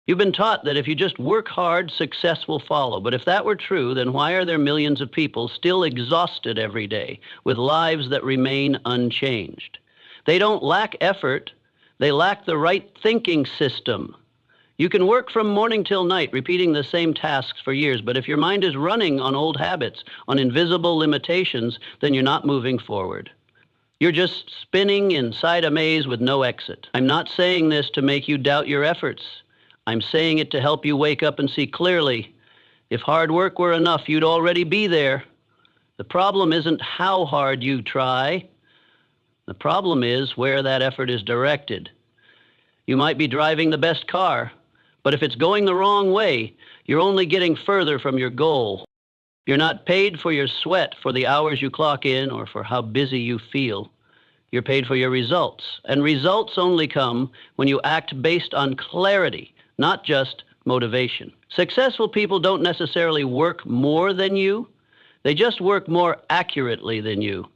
You've been taught that if you just work hard, success will follow. But if that were true, then why are there millions of people still exhausted every day with lives that remain unchanged? They don't lack effort. They lack the right thinking system. You can work from morning till night, repeating the same tasks for years, but if your mind is running on old habits, on invisible limitations, then you're not moving forward. You're just spinning inside a maze with no exit. I'm not saying this to make you doubt your efforts. I'm saying it to help you wake up and see clearly. If hard work were enough, you'd already be there. The problem isn't how hard you try. The problem is where that effort is directed. You might be driving the best car, but if it's going the wrong way, you're only getting further from your goal. You're not paid for your sweat, for the hours you clock in, or for how busy you feel. You're paid for your results, and results only come when you act based on clarity, not just motivation. Successful people don't necessarily work more than you. They just work more accurately than you.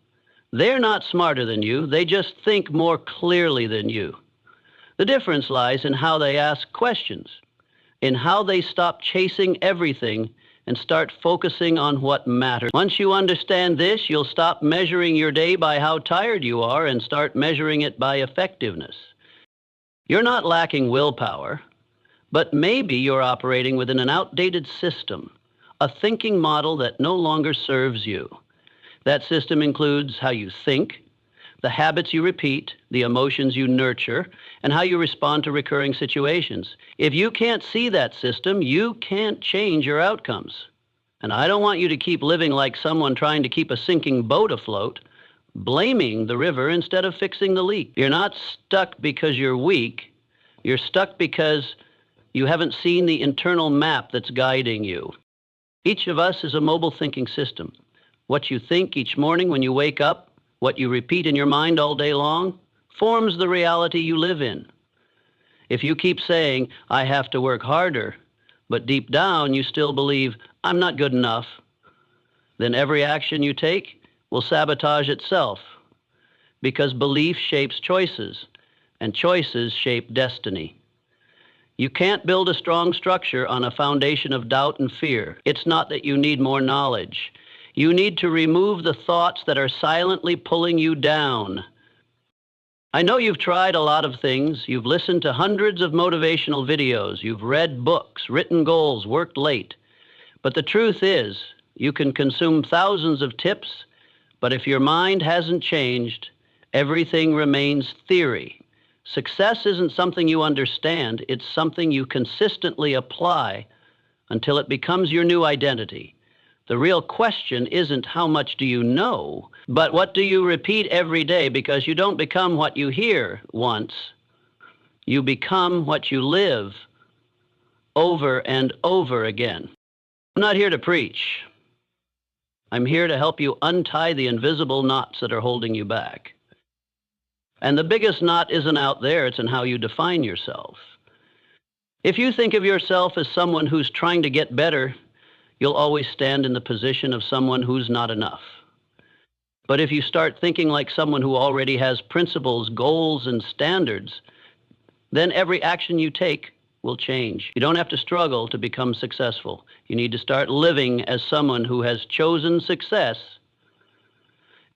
They're not smarter than you. They just think more clearly than you. The difference lies in how they ask questions, in how they stop chasing everything and start focusing on what matters. Once you understand this, you'll stop measuring your day by how tired you are and start measuring it by effectiveness. You're not lacking willpower, but maybe you're operating within an outdated system, a thinking model that no longer serves you. That system includes how you think, the habits you repeat, the emotions you nurture, and how you respond to recurring situations. If you can't see that system, you can't change your outcomes. And I don't want you to keep living like someone trying to keep a sinking boat afloat, blaming the river instead of fixing the leak. You're not stuck because you're weak. You're stuck because you haven't seen the internal map that's guiding you. Each of us is a mobile thinking system. What you think each morning when you wake up, what you repeat in your mind all day long, forms the reality you live in. If you keep saying, I have to work harder, but deep down you still believe, I'm not good enough, then every action you take will sabotage itself, because belief shapes choices, and choices shape destiny. You can't build a strong structure on a foundation of doubt and fear. It's not that you need more knowledge. You need to remove the thoughts that are silently pulling you down. I know you've tried a lot of things. You've listened to hundreds of motivational videos. You've read books, written goals, worked late. But the truth is, you can consume thousands of tips, but if your mind hasn't changed, everything remains theory. Success isn't something you understand. It's something you consistently apply until it becomes your new identity. The real question isn't how much do you know, but what do you repeat every day, because you don't become what you hear once. You become what you live over and over again. I'm not here to preach. I'm here to help you untie the invisible knots that are holding you back. And the biggest knot isn't out there, it's in how you define yourself. If you think of yourself as someone who's trying to get better, you'll always stand in the position of someone who's not enough. But if you start thinking like someone who already has principles, goals, and standards, then every action you take will change. You don't have to struggle to become successful. You need to start living as someone who has chosen success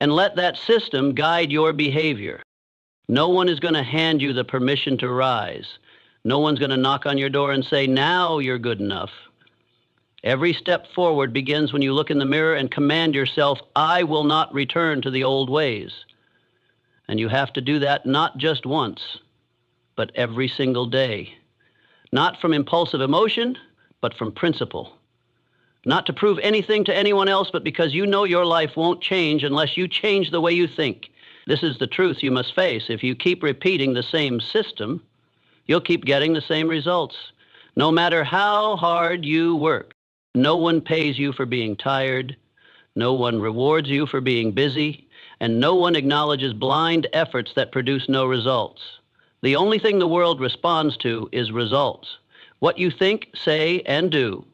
and let that system guide your behavior. No one is going to hand you the permission to rise. No one's going to knock on your door and say, now you're good enough. Every step forward begins when you look in the mirror and command yourself, I will not return to the old ways. And you have to do that not just once, but every single day. Not from impulsive emotion, but from principle. Not to prove anything to anyone else, but because you know your life won't change unless you change the way you think. This is the truth you must face. If you keep repeating the same system, you'll keep getting the same results. No matter how hard you work, no one pays you for being tired, no one rewards you for being busy, and no one acknowledges blind efforts that produce no results. The only thing the world responds to is results. What you think, say, and do.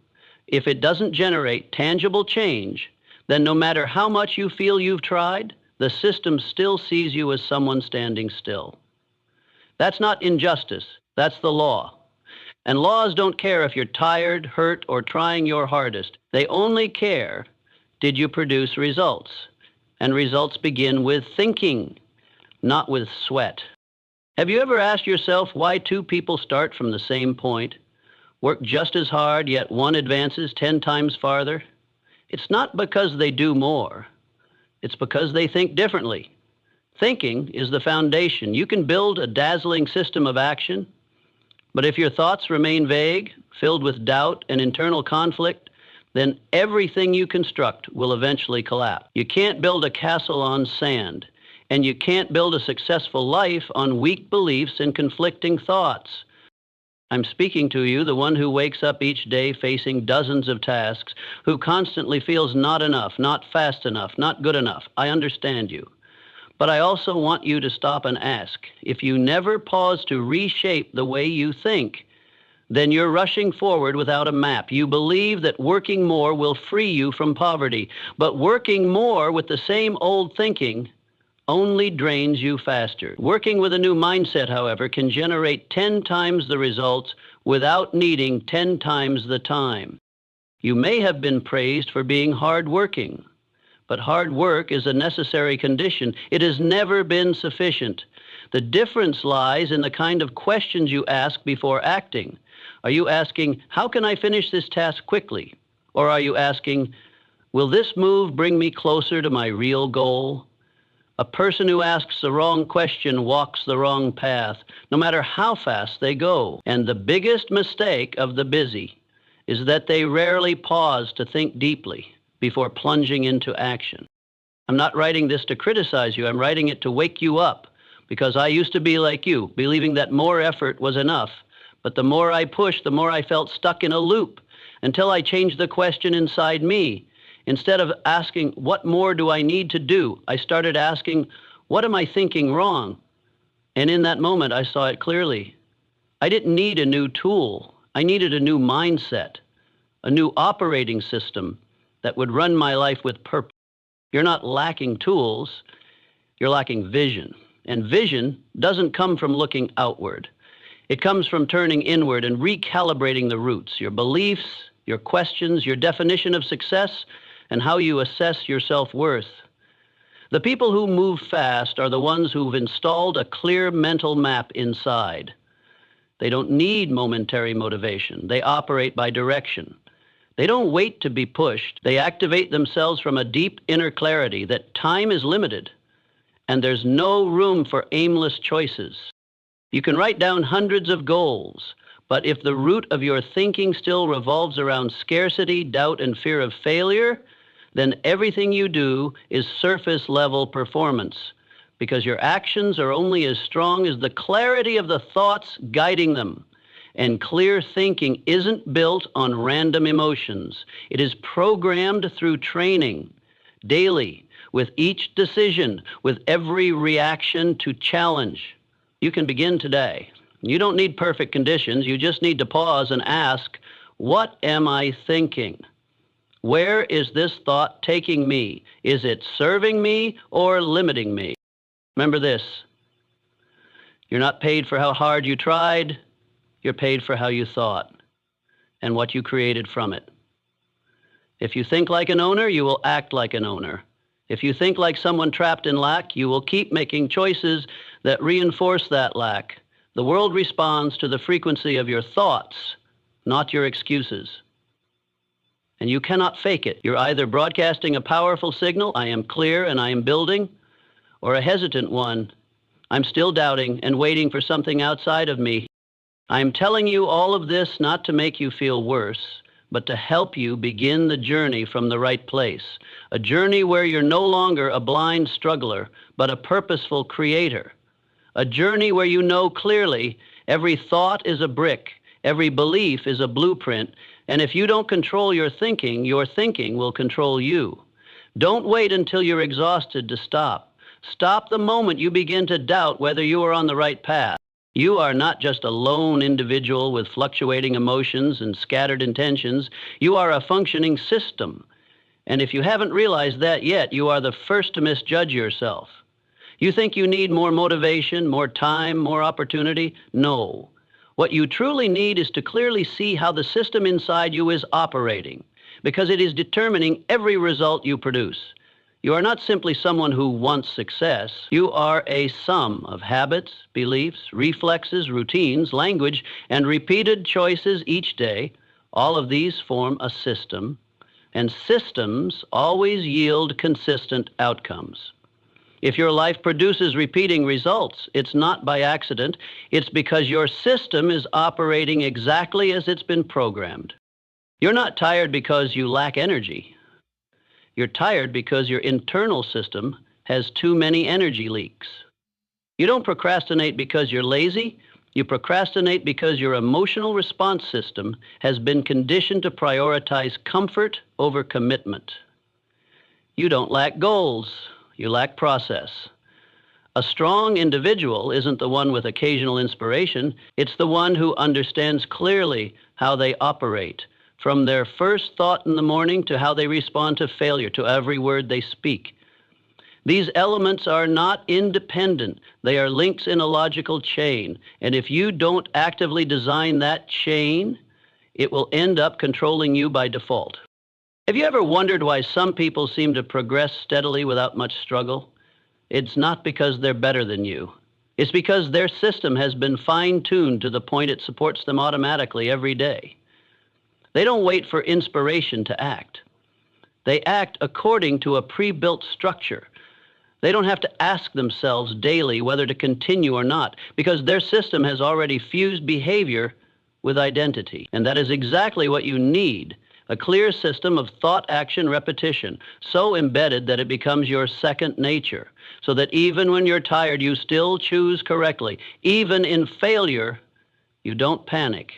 If it doesn't generate tangible change, then no matter how much you feel you've tried, the system still sees you as someone standing still. That's not injustice, that's the law. And laws don't care if you're tired, hurt, or trying your hardest. They only care, did you produce results? And results begin with thinking, not with sweat. Have you ever asked yourself why two people start from the same point, work just as hard, yet one advances 10 times farther? It's not because they do more. It's because they think differently. Thinking is the foundation. You can build a dazzling system of action, but if your thoughts remain vague, filled with doubt and internal conflict, then everything you construct will eventually collapse. You can't build a castle on sand, and you can't build a successful life on weak beliefs and conflicting thoughts. I'm speaking to you, the one who wakes up each day facing dozens of tasks, who constantly feels not enough, not fast enough, not good enough. I understand you. But I also want you to stop and ask, if you never pause to reshape the way you think, then you're rushing forward without a map. You believe that working more will free you from poverty, but working more with the same old thinking only drains you faster. Working with a new mindset, however, can generate 10 times the results without needing 10 times the time. You may have been praised for being hardworking, but hard work is a necessary condition. It has never been sufficient. The difference lies in the kind of questions you ask before acting. Are you asking, how can I finish this task quickly? Or are you asking, will this move bring me closer to my real goal? A person who asks the wrong question walks the wrong path, no matter how fast they go. And the biggest mistake of the busy is that they rarely pause to think deeply before plunging into action. I'm not writing this to criticize you. I'm writing it to wake you up, because I used to be like you, believing that more effort was enough. But the more I pushed, the more I felt stuck in a loop, until I changed the question inside me. Instead of asking, what more do I need to do? I started asking, what am I thinking wrong? And in that moment, I saw it clearly. I didn't need a new tool. I needed a new mindset, a new operating system that would run my life with purpose. You're not lacking tools, you're lacking vision. And vision doesn't come from looking outward. It comes from turning inward and recalibrating the roots, your beliefs, your questions, your definition of success, and how you assess your self-worth. The people who move fast are the ones who've installed a clear mental map inside. They don't need momentary motivation. They operate by direction. They don't wait to be pushed. They activate themselves from a deep inner clarity that time is limited, and there's no room for aimless choices. You can write down hundreds of goals, but if the root of your thinking still revolves around scarcity, doubt, and fear of failure, then everything you do is surface-level performance, because your actions are only as strong as the clarity of the thoughts guiding them. And clear thinking isn't built on random emotions. It is programmed through training, daily, with each decision, with every reaction to challenge. You can begin today. You don't need perfect conditions. You just need to pause and ask, what am I thinking? Where is this thought taking me? Is it serving me or limiting me? Remember this, you're not paid for how hard you tried, you're paid for how you thought and what you created from it. If you think like an owner, you will act like an owner. If you think like someone trapped in lack, you will keep making choices that reinforce that lack. The world responds to the frequency of your thoughts, not your excuses. And you cannot fake it. You're either broadcasting a powerful signal, I am clear and I am building, or a hesitant one, I'm still doubting and waiting for something outside of me. I'm telling you all of this not to make you feel worse, but to help you begin the journey from the right place. A journey where you're no longer a blind struggler, but a purposeful creator. A journey where you know clearly every thought is a brick, every belief is a blueprint, and if you don't control your thinking will control you. Don't wait until you're exhausted to stop. Stop the moment you begin to doubt whether you are on the right path. You are not just a lone individual with fluctuating emotions and scattered intentions. You are a functioning system. And if you haven't realized that yet, you are the first to misjudge yourself. You think you need more motivation, more time, more opportunity? No. What you truly need is to clearly see how the system inside you is operating, because it is determining every result you produce. You are not simply someone who wants success. You are a sum of habits, beliefs, reflexes, routines, language, and repeated choices each day. All of these form a system, and systems always yield consistent outcomes. If your life produces repeating results, it's not by accident. It's because your system is operating exactly as it's been programmed. You're not tired because you lack energy. You're tired because your internal system has too many energy leaks. You don't procrastinate because you're lazy. You procrastinate because your emotional response system has been conditioned to prioritize comfort over commitment. You don't lack goals. You lack process. A strong individual isn't the one with occasional inspiration. It's the one who understands clearly how they operate, from their first thought in the morning to how they respond to failure, to every word they speak. These elements are not independent. They are links in a logical chain. And if you don't actively design that chain, it will end up controlling you by default. Have you ever wondered why some people seem to progress steadily without much struggle? It's not because they're better than you. It's because their system has been fine-tuned to the point it supports them automatically every day. They don't wait for inspiration to act. They act according to a pre-built structure. They don't have to ask themselves daily whether to continue or not, because their system has already fused behavior with identity. And that is exactly what you need: a clear system of thought, action, repetition, so embedded that it becomes your second nature, so that even when you're tired, you still choose correctly. Even in failure, you don't panic,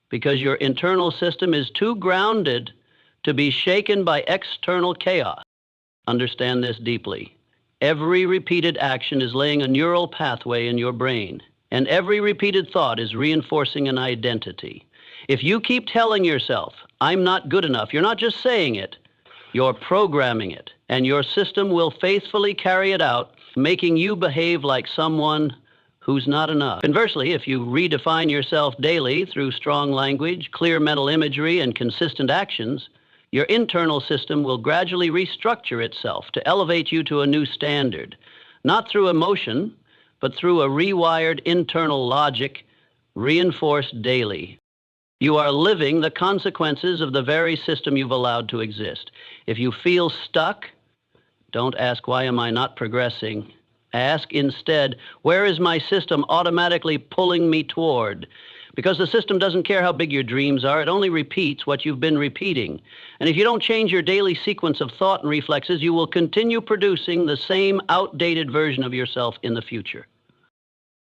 because your internal system is too grounded to be shaken by external chaos. Understand this deeply. Every repeated action is laying a neural pathway in your brain, and every repeated thought is reinforcing an identity. If you keep telling yourself, "I'm not good enough," you're not just saying it, you're programming it, and your system will faithfully carry it out, making you behave like someone who's not enough. Conversely, if you redefine yourself daily through strong language, clear mental imagery, and consistent actions, your internal system will gradually restructure itself to elevate you to a new standard, not through emotion, but through a rewired internal logic reinforced daily. You are living the consequences of the very system you've allowed to exist. If you feel stuck, don't ask, "Why am I not progressing?" Ask instead, "Where is my system automatically pulling me toward?" Because the system doesn't care how big your dreams are. It only repeats what you've been repeating. And if you don't change your daily sequence of thought and reflexes, you will continue producing the same outdated version of yourself in the future.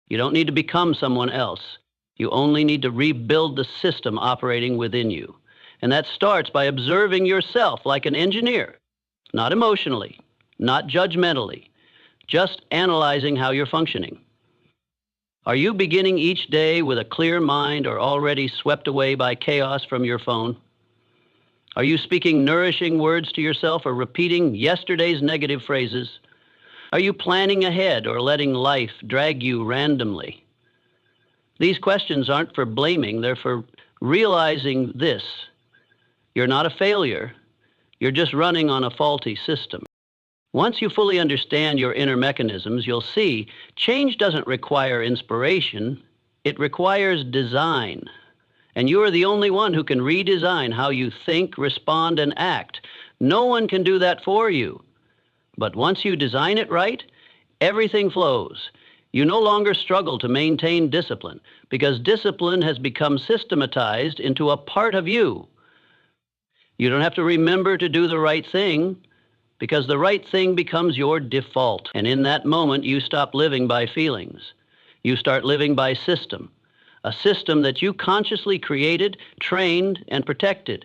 You don't need to become someone else. You only need to rebuild the system operating within you. And that starts by observing yourself like an engineer, not emotionally, not judgmentally, just analyzing how you're functioning. Are you beginning each day with a clear mind, or already swept away by chaos from your phone? Are you speaking nourishing words to yourself or repeating yesterday's negative phrases? Are you planning ahead or letting life drag you randomly? These questions aren't for blaming, they're for realizing this: you're not a failure, you're just running on a faulty system. Once you fully understand your inner mechanisms, you'll see change doesn't require inspiration, it requires design. And you are the only one who can redesign how you think, respond, and act. No one can do that for you. But once you design it right, everything flows. You no longer struggle to maintain discipline, because discipline has become systematized into a part of you. You don't have to remember to do the right thing, because the right thing becomes your default. And in that moment, you stop living by feelings. You start living by system, a system that you consciously created, trained, and protected.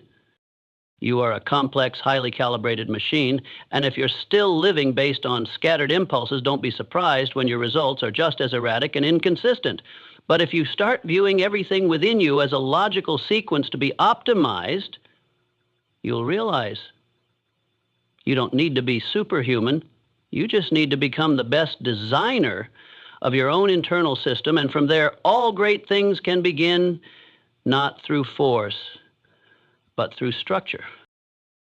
You are a complex, highly calibrated machine, and if you're still living based on scattered impulses, don't be surprised when your results are just as erratic and inconsistent. But if you start viewing everything within you as a logical sequence to be optimized, you'll realize you don't need to be superhuman. You just need to become the best designer of your own internal system, and from there, all great things can begin, not through force, but through structure.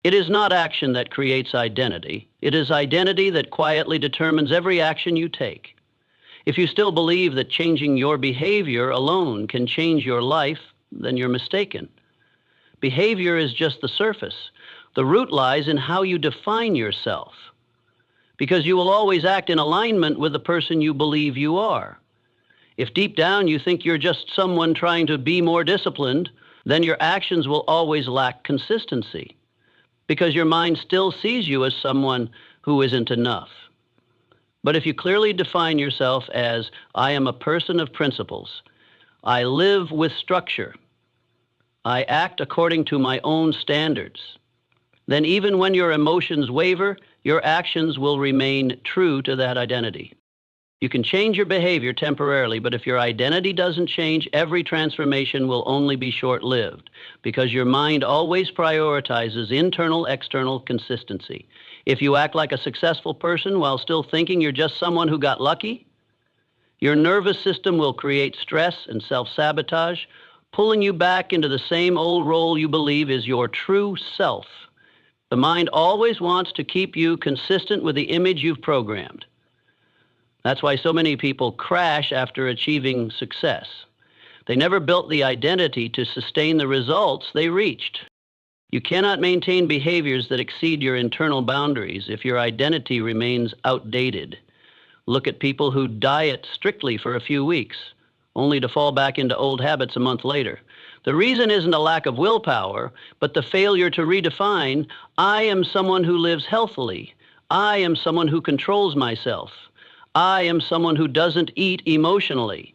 It is not action that creates identity. It is identity that quietly determines every action you take. If you still believe that changing your behavior alone can change your life, then you're mistaken. Behavior is just the surface. The root lies in how you define yourself, because you will always act in alignment with the person you believe you are. If deep down you think you're just someone trying to be more disciplined, then your actions will always lack consistency, because your mind still sees you as someone who isn't enough. But if you clearly define yourself as, I am a person of principles, I live with structure, I act according to my own standards, then even when your emotions waver, your actions will remain true to that identity. You can change your behavior temporarily, but if your identity doesn't change, every transformation will only be short-lived, because your mind always prioritizes internal-external consistency. If you act like a successful person while still thinking you're just someone who got lucky, your nervous system will create stress and self-sabotage, pulling you back into the same old role you believe is your true self. The mind always wants to keep you consistent with the image you've programmed. That's why so many people crash after achieving success. They never built the identity to sustain the results they reached. You cannot maintain behaviors that exceed your internal boundaries if your identity remains outdated. Look at people who diet strictly for a few weeks, only to fall back into old habits a month later. The reason isn't a lack of willpower, but the failure to redefine, I am someone who lives healthily. I am someone who controls myself. I am someone who doesn't eat emotionally.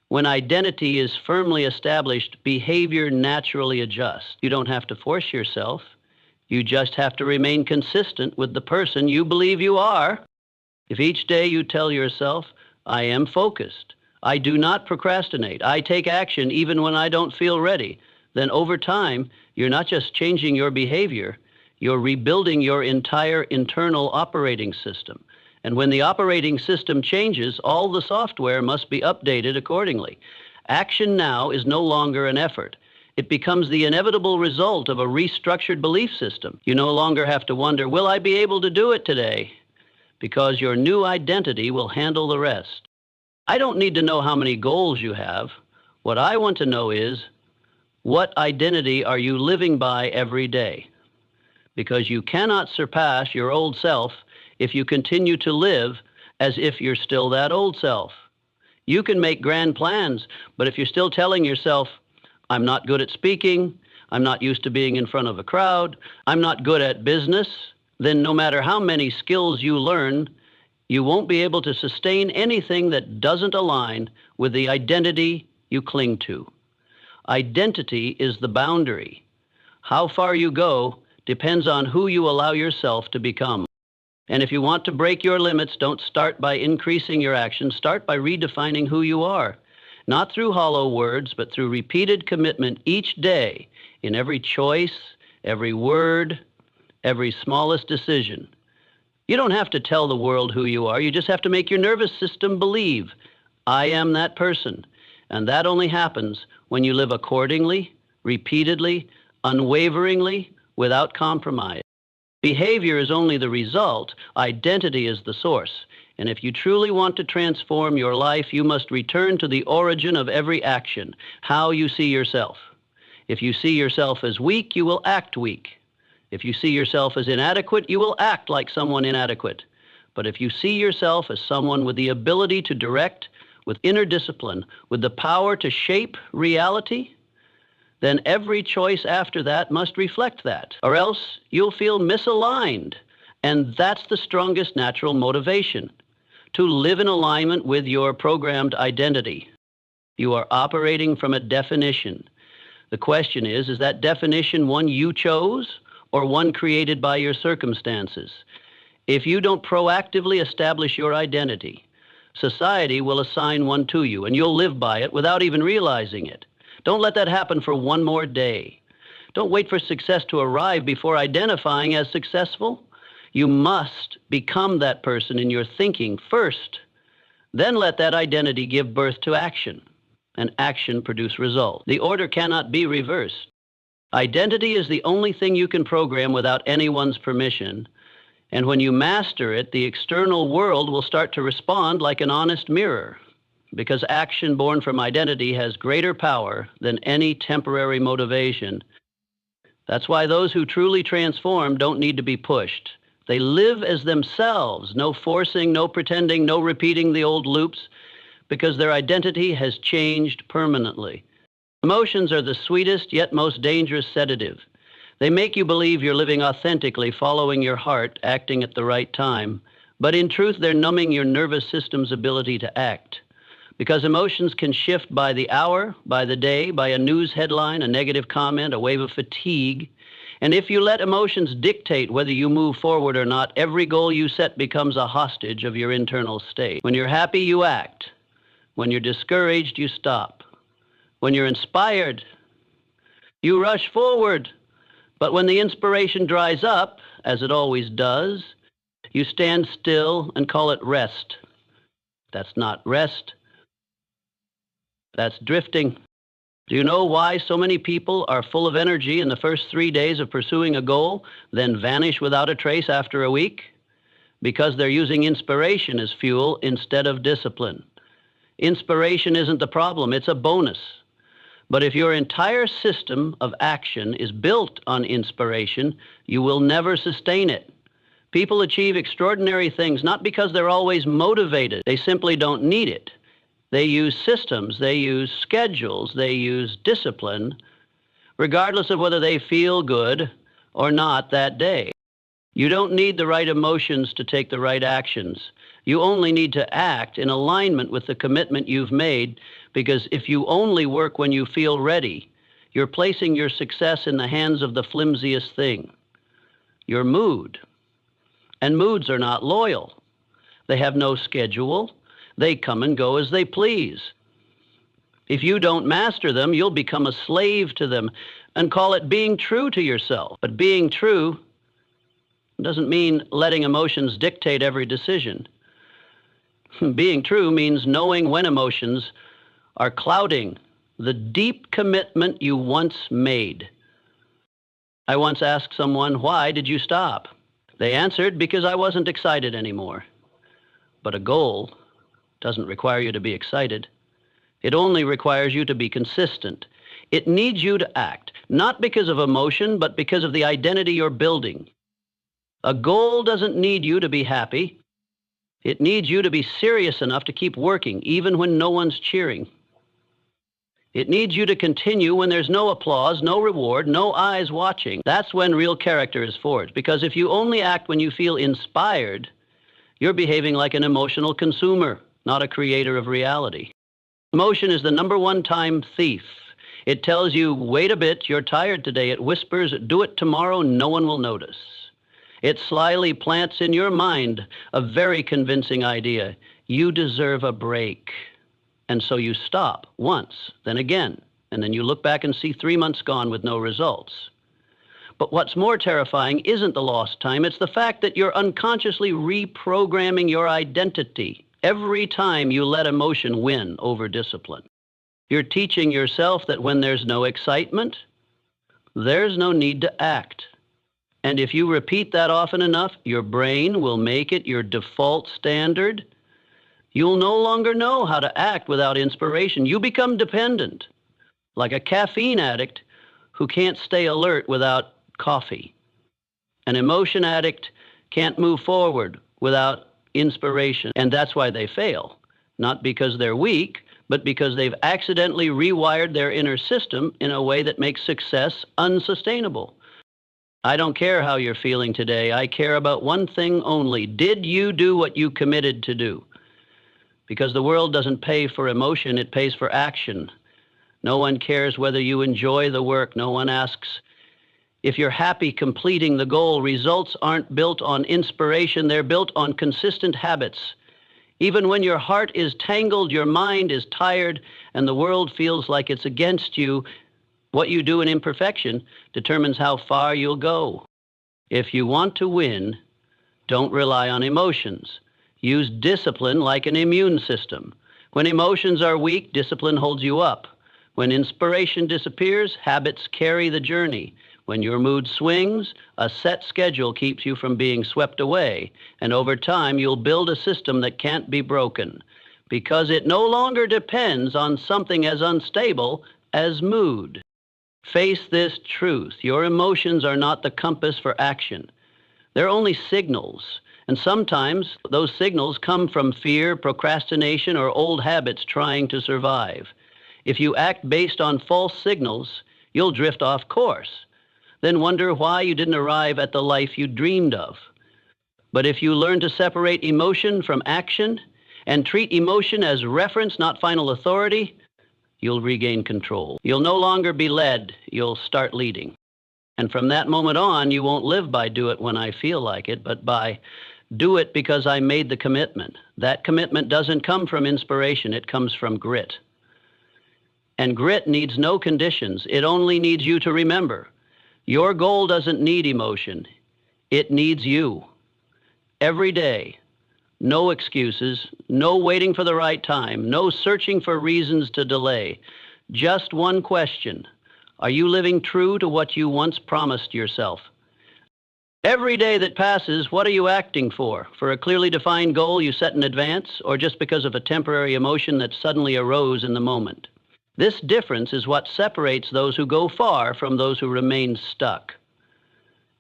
When identity is firmly established, behavior naturally adjusts. You don't have to force yourself. You just have to remain consistent with the person you believe you are. If each day you tell yourself, I am focused, I do not procrastinate, I take action even when I don't feel ready, then over time, you're not just changing your behavior, you're rebuilding your entire internal operating system. And when the operating system changes, all the software must be updated accordingly. Action now is no longer an effort. It becomes the inevitable result of a restructured belief system. You no longer have to wonder, will I be able to do it today? Because your new identity will handle the rest. I don't need to know how many goals you have. What I want to know is, what identity are you living by every day? Because you cannot surpass your old self if you continue to live as if you're still that old self. You can make grand plans, but if you're still telling yourself, I'm not good at speaking, I'm not used to being in front of a crowd, I'm not good at business, then no matter how many skills you learn, you won't be able to sustain anything that doesn't align with the identity you cling to. Identity is the boundary. How far you go depends on who you allow yourself to become. And if you want to break your limits, don't start by increasing your actions. Start by redefining who you are, not through hollow words, but through repeated commitment each day in every choice, every word, every smallest decision. You don't have to tell the world who you are. You just have to make your nervous system believe, I am that person. And that only happens when you live accordingly, repeatedly, unwaveringly, without compromise. Behavior is only the result. Identity is the source. And if you truly want to transform your life, you must return to the origin of every action, how you see yourself. If you see yourself as weak, you will act weak. If you see yourself as inadequate, you will act like someone inadequate. But if you see yourself as someone with the ability to direct, with inner discipline, with the power to shape reality, then every choice after that must reflect that, or else you'll feel misaligned. And that's the strongest natural motivation, to live in alignment with your programmed identity. You are operating from a definition. The question is that definition one you chose or one created by your circumstances? If you don't proactively establish your identity, society will assign one to you, and you'll live by it without even realizing it. Don't let that happen for one more day. Don't wait for success to arrive before identifying as successful. You must become that person in your thinking first. Then let that identity give birth to action, and action produce result. The order cannot be reversed. Identity is the only thing you can program without anyone's permission, and when you master it, the external world will start to respond like an honest mirror, because action born from identity has greater power than any temporary motivation. That's why those who truly transform don't need to be pushed. They live as themselves, no forcing, no pretending, no repeating the old loops, because their identity has changed permanently. Emotions are the sweetest yet most dangerous sedative. They make you believe you're living authentically, following your heart, acting at the right time. But in truth, they're numbing your nervous system's ability to act. Because emotions can shift by the hour, by the day, by a news headline, a negative comment, a wave of fatigue. And if you let emotions dictate whether you move forward or not, every goal you set becomes a hostage of your internal state. When you're happy, you act. When you're discouraged, you stop. When you're inspired, you rush forward. But when the inspiration dries up, as it always does, you stand still and call it rest. That's not rest. That's drifting. Do you know why so many people are full of energy in the first 3 days of pursuing a goal, then vanish without a trace after a week? Because they're using inspiration as fuel instead of discipline. Inspiration isn't the problem, it's a bonus. But if your entire system of action is built on inspiration, you will never sustain it. People achieve extraordinary things not because they're always motivated. They simply don't need it. They use systems, they use schedules, they use discipline, regardless of whether they feel good or not that day. You don't need the right emotions to take the right actions. You only need to act in alignment with the commitment you've made, because if you only work when you feel ready, you're placing your success in the hands of the flimsiest thing, your mood. And moods are not loyal. They have no schedule. They come and go as they please. If you don't master them, you'll become a slave to them and call it being true to yourself. But being true doesn't mean letting emotions dictate every decision. Being true means knowing when emotions are clouding the deep commitment you once made. I once asked someone, "Why did you stop?" They answered, "Because I wasn't excited anymore." But a goal doesn't require you to be excited. It only requires you to be consistent. It needs you to act, not because of emotion, but because of the identity you're building. A goal doesn't need you to be happy. It needs you to be serious enough to keep working, even when no one's cheering. It needs you to continue when there's no applause, no reward, no eyes watching. That's when real character is forged. Because if you only act when you feel inspired, you're behaving like an emotional consumer, not a creator of reality. Emotion is the #1 time thief. It tells you, wait a bit, you're tired today. It whispers, do it tomorrow, no one will notice. It slyly plants in your mind a very convincing idea. You deserve a break. And so you stop once, then again, and then you look back and see 3 months gone with no results. But what's more terrifying isn't the lost time, it's the fact that you're unconsciously reprogramming your identity every time you let emotion win over discipline. You're teaching yourself that when there's no excitement, there's no need to act. And if you repeat that often enough, your brain will make it your default standard. You'll no longer know how to act without inspiration. You become dependent, like a caffeine addict who can't stay alert without coffee. An emotion addict can't move forward without inspiration. And that's why they fail. Not because they're weak, but because they've accidentally rewired their inner system in a way that makes success unsustainable. I don't care how you're feeling today. I care about one thing only. Did you do what you committed to do? Because the world doesn't pay for emotion, it pays for action. No one cares whether you enjoy the work. No one asks if you're happy completing the goal. Results aren't built on inspiration, they're built on consistent habits. Even when your heart is tangled, your mind is tired, and the world feels like it's against you, what you do in imperfection determines how far you'll go. If you want to win, don't rely on emotions. Use discipline like an immune system. When emotions are weak, discipline holds you up. When inspiration disappears, habits carry the journey. When your mood swings, a set schedule keeps you from being swept away, and over time you'll build a system that can't be broken, because it no longer depends on something as unstable as mood. Face this truth. Your emotions are not the compass for action. They're only signals, and sometimes those signals come from fear, procrastination, or old habits trying to survive. If you act based on false signals, you'll drift off course. Then wonder why you didn't arrive at the life you dreamed of. But if you learn to separate emotion from action and treat emotion as reference, not final authority, you'll regain control. You'll no longer be led, you'll start leading. And from that moment on, you won't live by do it when I feel like it, but by do it because I made the commitment. That commitment doesn't come from inspiration, it comes from grit. And grit needs no conditions. It only needs you to remember. Your goal doesn't need emotion. It needs you. Every day. No excuses, no waiting for the right time, no searching for reasons to delay. Just one question. Are you living true to what you once promised yourself? Every day that passes, what are you acting for? For a clearly defined goal you set in advance, or just because of a temporary emotion that suddenly arose in the moment? This difference is what separates those who go far from those who remain stuck.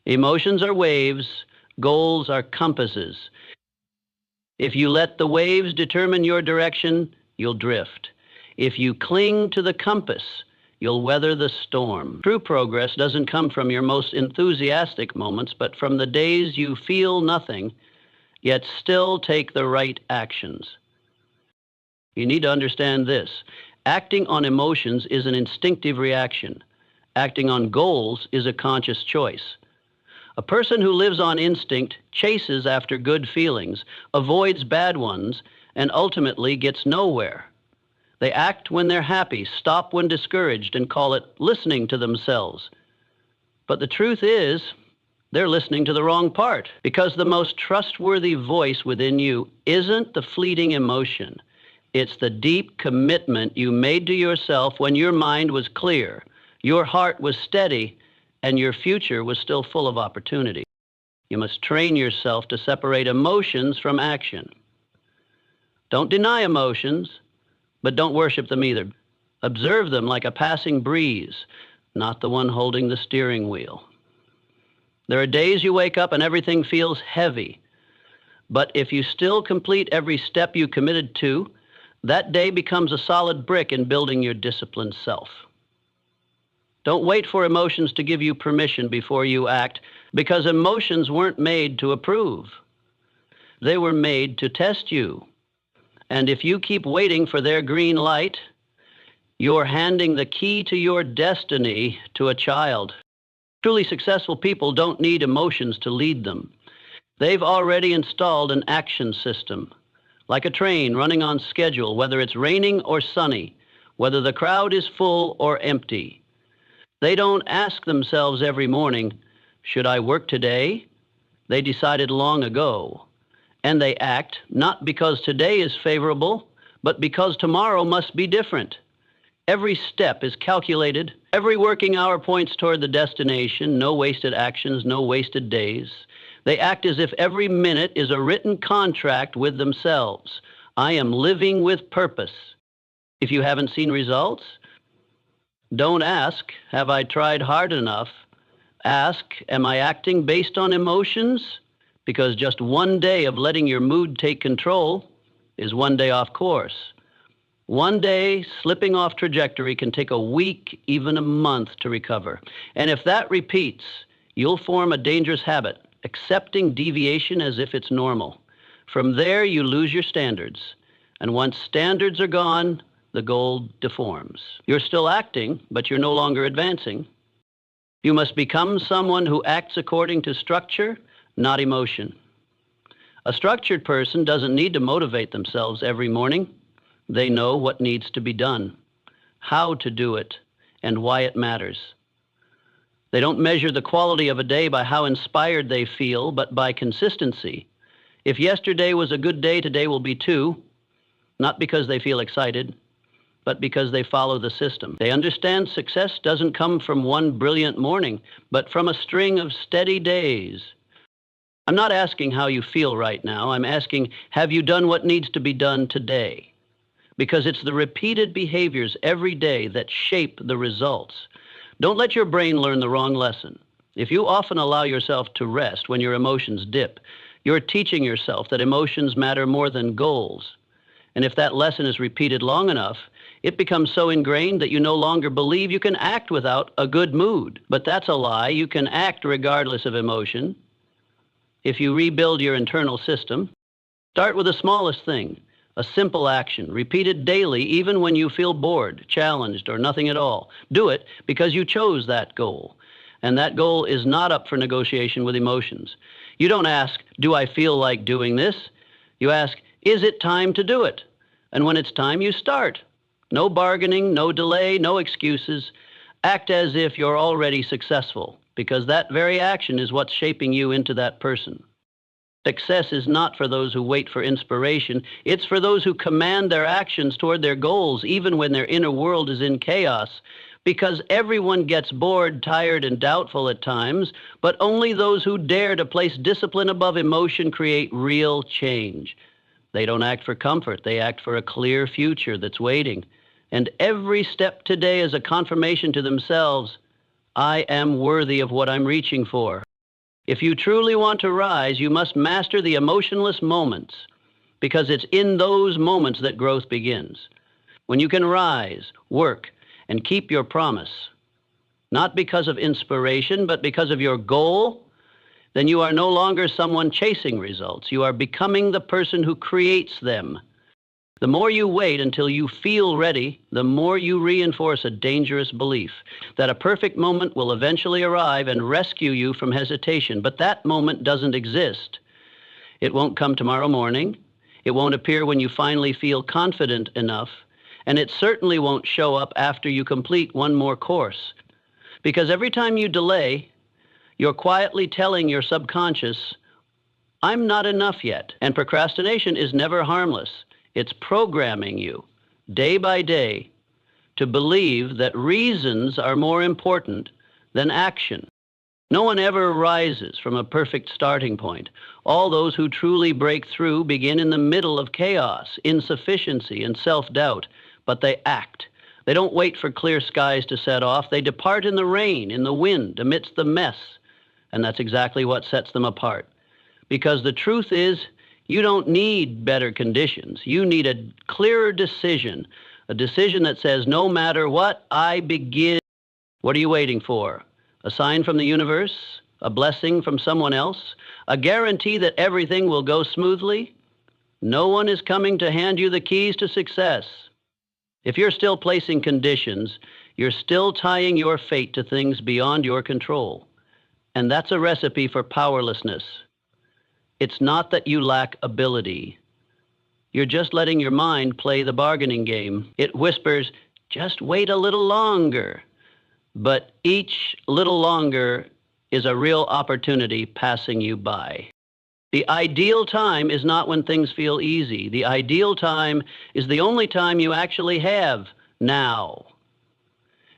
Emotions are waves, goals are compasses. If you let the waves determine your direction, you'll drift. If you cling to the compass, you'll weather the storm. True progress doesn't come from your most enthusiastic moments, but from the days you feel nothing, yet still take the right actions. You need to understand this. Acting on emotions is an instinctive reaction. Acting on goals is a conscious choice. A person who lives on instinct chases after good feelings, avoids bad ones, and ultimately gets nowhere. They act when they're happy, stop when discouraged, and call it listening to themselves. But the truth is, they're listening to the wrong part, because the most trustworthy voice within you isn't the fleeting emotion. It's the deep commitment you made to yourself when your mind was clear, your heart was steady, and your future was still full of opportunity. You must train yourself to separate emotions from action. Don't deny emotions, but don't worship them either. Observe them like a passing breeze, not the one holding the steering wheel. There are days you wake up and everything feels heavy, but if you still complete every step you committed to, that day becomes a solid brick in building your disciplined self. Don't wait for emotions to give you permission before you act, because emotions weren't made to approve. They were made to test you. And if you keep waiting for their green light, you're handing the key to your destiny to a child. Truly successful people don't need emotions to lead them. They've already installed an action system, like a train running on schedule, whether it's raining or sunny, whether the crowd is full or empty. They don't ask themselves every morning, should I work today? They decided long ago. And they act not because today is favorable, but because tomorrow must be different. Every step is calculated. Every working hour points toward the destination. No wasted actions, no wasted days. They act as if every minute is a written contract with themselves. I am living with purpose. If you haven't seen results, don't ask, have I tried hard enough? Ask, am I acting based on emotions? Because just one day of letting your mood take control is one day off course. One day slipping off trajectory can take a week, even a month to recover. And if that repeats, you'll form a dangerous habit, accepting deviation as if it's normal. From there, you lose your standards. And once standards are gone, the goal deforms. You're still acting, but you're no longer advancing. You must become someone who acts according to structure, not emotion. A structured person doesn't need to motivate themselves every morning. They know what needs to be done, how to do it, and why it matters. They don't measure the quality of a day by how inspired they feel, but by consistency. If yesterday was a good day, today will be too, not because they feel excited, but because they follow the system. They understand success doesn't come from one brilliant morning, but from a string of steady days. I'm not asking how you feel right now. I'm asking, have you done what needs to be done today? Because it's the repeated behaviors every day that shape the results. Don't let your brain learn the wrong lesson. If you often allow yourself to rest when your emotions dip, you're teaching yourself that emotions matter more than goals. And if that lesson is repeated long enough, it becomes so ingrained that you no longer believe you can act without a good mood. But that's a lie. You can act regardless of emotion. If you rebuild your internal system, start with the smallest thing, a simple action, repeated daily even when you feel bored, challenged, or nothing at all. Do it because you chose that goal, and that goal is not up for negotiation with emotions. You don't ask, do I feel like doing this? You ask, is it time to do it? And when it's time, you start. No bargaining, no delay, no excuses. Act as if you're already successful, because that very action is what's shaping you into that person. Success is not for those who wait for inspiration. It's for those who command their actions toward their goals, even when their inner world is in chaos. Because everyone gets bored, tired, and doubtful at times, but only those who dare to place discipline above emotion create real change. They don't act for comfort. They act for a clear future that's waiting. And every step today is a confirmation to themselves, I am worthy of what I'm reaching for. If you truly want to rise, you must master the emotionless moments, because it's in those moments that growth begins. When you can rise, work, and keep your promise, not because of inspiration, but because of your goal, then you are no longer someone chasing results. You are becoming the person who creates them. The more you wait until you feel ready, the more you reinforce a dangerous belief that a perfect moment will eventually arrive and rescue you from hesitation. But that moment doesn't exist. It won't come tomorrow morning. It won't appear when you finally feel confident enough. And it certainly won't show up after you complete one more course. Because every time you delay, you're quietly telling your subconscious, I'm not enough yet. And procrastination is never harmless. It's programming you, day by day, to believe that reasons are more important than action. No one ever rises from a perfect starting point. All those who truly break through begin in the middle of chaos, insufficiency, and self-doubt, but they act. They don't wait for clear skies to set off. They depart in the rain, in the wind, amidst the mess. And that's exactly what sets them apart. Because the truth is, you don't need better conditions. You need a clearer decision, a decision that says, no matter what, I begin. What are you waiting for? A sign from the universe? A blessing from someone else? A guarantee that everything will go smoothly? No one is coming to hand you the keys to success. If you're still placing conditions, you're still tying your fate to things beyond your control. And that's a recipe for powerlessness. It's not that you lack ability. You're just letting your mind play the bargaining game. It whispers, just wait a little longer. But each little longer is a real opportunity passing you by. The ideal time is not when things feel easy. The ideal time is the only time you actually have now.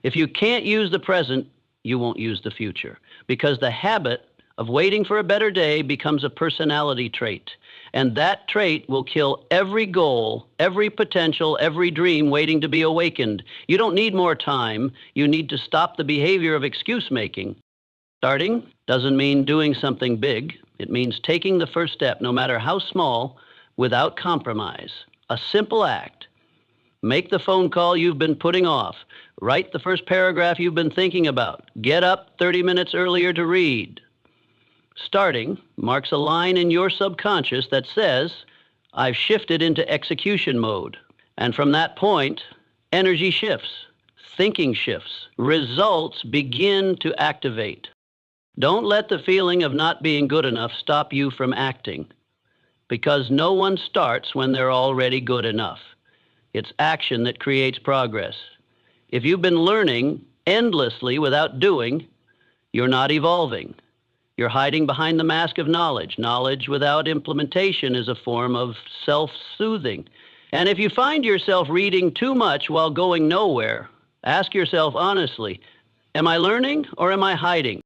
If you can't use the present, you won't use the future, because the habit of waiting for a better day becomes a personality trait. And that trait will kill every goal, every potential, every dream waiting to be awakened. You don't need more time. You need to stop the behavior of excuse making. Starting doesn't mean doing something big. It means taking the first step, no matter how small, without compromise. A simple act. Make the phone call you've been putting off. Write the first paragraph you've been thinking about. Get up 30 minutes earlier to read. Starting marks a line in your subconscious that says, I've shifted into execution mode. And from that point, energy shifts, thinking shifts, results begin to activate. Don't let the feeling of not being good enough stop you from acting, because no one starts when they're already good enough. It's action that creates progress. If you've been learning endlessly without doing, you're not evolving. You're hiding behind the mask of knowledge. Knowledge without implementation is a form of self-soothing. And if you find yourself reading too much while going nowhere, ask yourself honestly, am I learning or am I hiding?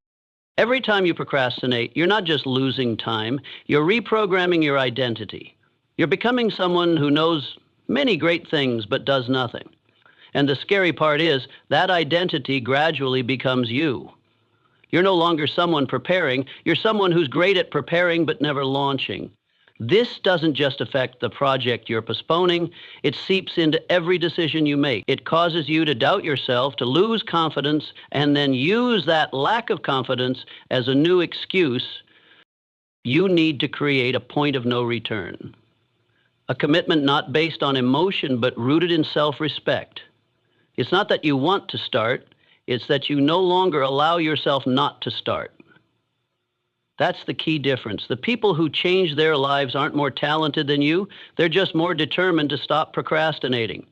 Every time you procrastinate, you're not just losing time, you're reprogramming your identity. You're becoming someone who knows many great things but does nothing. And the scary part is that identity gradually becomes you. You're no longer someone preparing, you're someone who's great at preparing but never launching. This doesn't just affect the project you're postponing, it seeps into every decision you make. It causes you to doubt yourself, to lose confidence, and then use that lack of confidence as a new excuse. You need to create a point of no return. A commitment not based on emotion but rooted in self-respect. It's not that you want to start, it's that you no longer allow yourself not to start. That's the key difference. The people who change their lives aren't more talented than you. They're just more determined to stop procrastinating.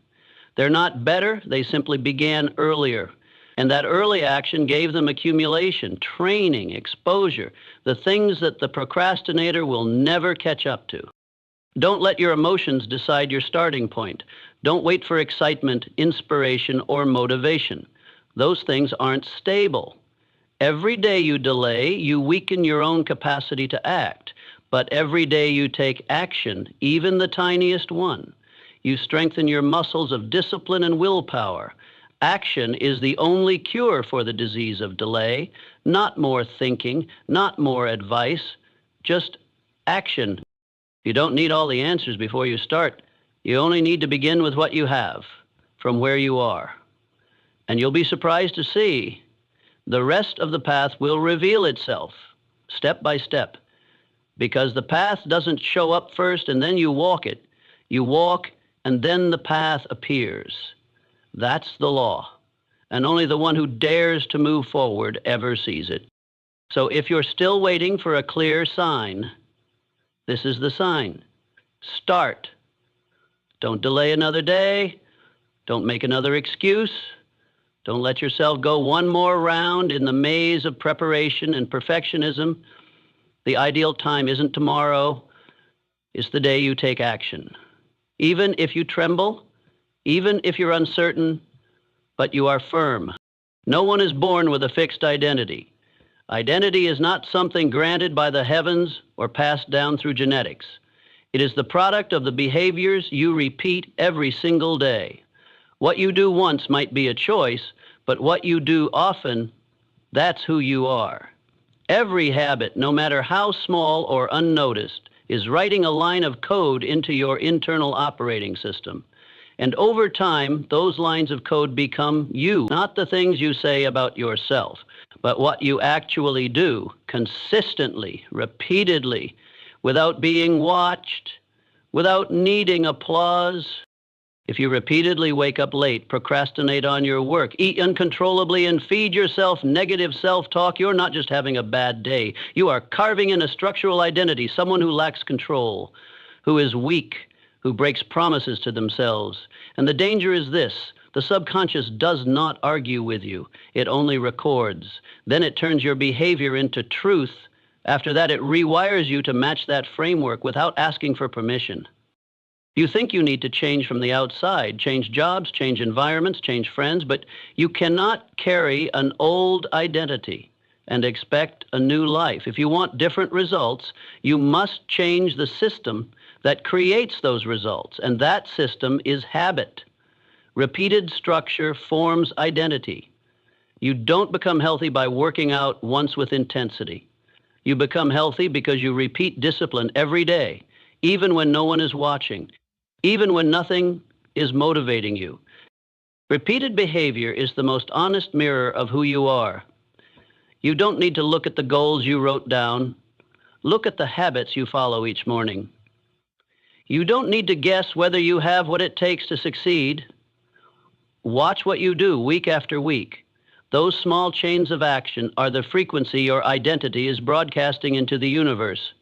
They're not better. They simply began earlier. And that early action gave them accumulation, training, exposure, the things that the procrastinator will never catch up to. Don't let your emotions decide your starting point. Don't wait for excitement, inspiration, or motivation. Those things aren't stable. Every day you delay, you weaken your own capacity to act. But every day you take action, even the tiniest one, you strengthen your muscles of discipline and willpower. Action is the only cure for the disease of delay, not more thinking, not more advice, just action. You don't need all the answers before you start. You only need to begin with what you have, from where you are. And you'll be surprised to see the rest of the path will reveal itself, step by step, because the path doesn't show up first and then you walk it. You walk and then the path appears. That's the law, and only the one who dares to move forward ever sees it. So if you're still waiting for a clear sign, this is the sign. Start. Don't delay another day. Don't make another excuse. Don't let yourself go one more round in the maze of preparation and perfectionism. The ideal time isn't tomorrow. It's the day you take action. Even if you tremble, even if you're uncertain, but you are firm. No one is born with a fixed identity. Identity is not something granted by the heavens or passed down through genetics. It is the product of the behaviors you repeat every single day. What you do once might be a choice, but what you do often, that's who you are. Every habit, no matter how small or unnoticed, is writing a line of code into your internal operating system. And over time, those lines of code become you, not the things you say about yourself, but what you actually do consistently, repeatedly, without being watched, without needing applause. If you repeatedly wake up late, procrastinate on your work, eat uncontrollably, and feed yourself negative self-talk, you're not just having a bad day. You are carving in a structural identity, someone who lacks control, who is weak, who breaks promises to themselves. And the danger is this: the subconscious does not argue with you. It only records. Then it turns your behavior into truth. After that, it rewires you to match that framework without asking for permission. You think you need to change from the outside, change jobs, change environments, change friends, but you cannot carry an old identity and expect a new life. If you want different results, you must change the system that creates those results, and that system is habit. Repeated structure forms identity. You don't become healthy by working out once with intensity. You become healthy because you repeat discipline every day, even when no one is watching, even when nothing is motivating you. Repeated behavior is the most honest mirror of who you are. You don't need to look at the goals you wrote down. Look at the habits you follow each morning. You don't need to guess whether you have what it takes to succeed. Watch what you do week after week. Those small chains of action are the frequency your identity is broadcasting into the universe.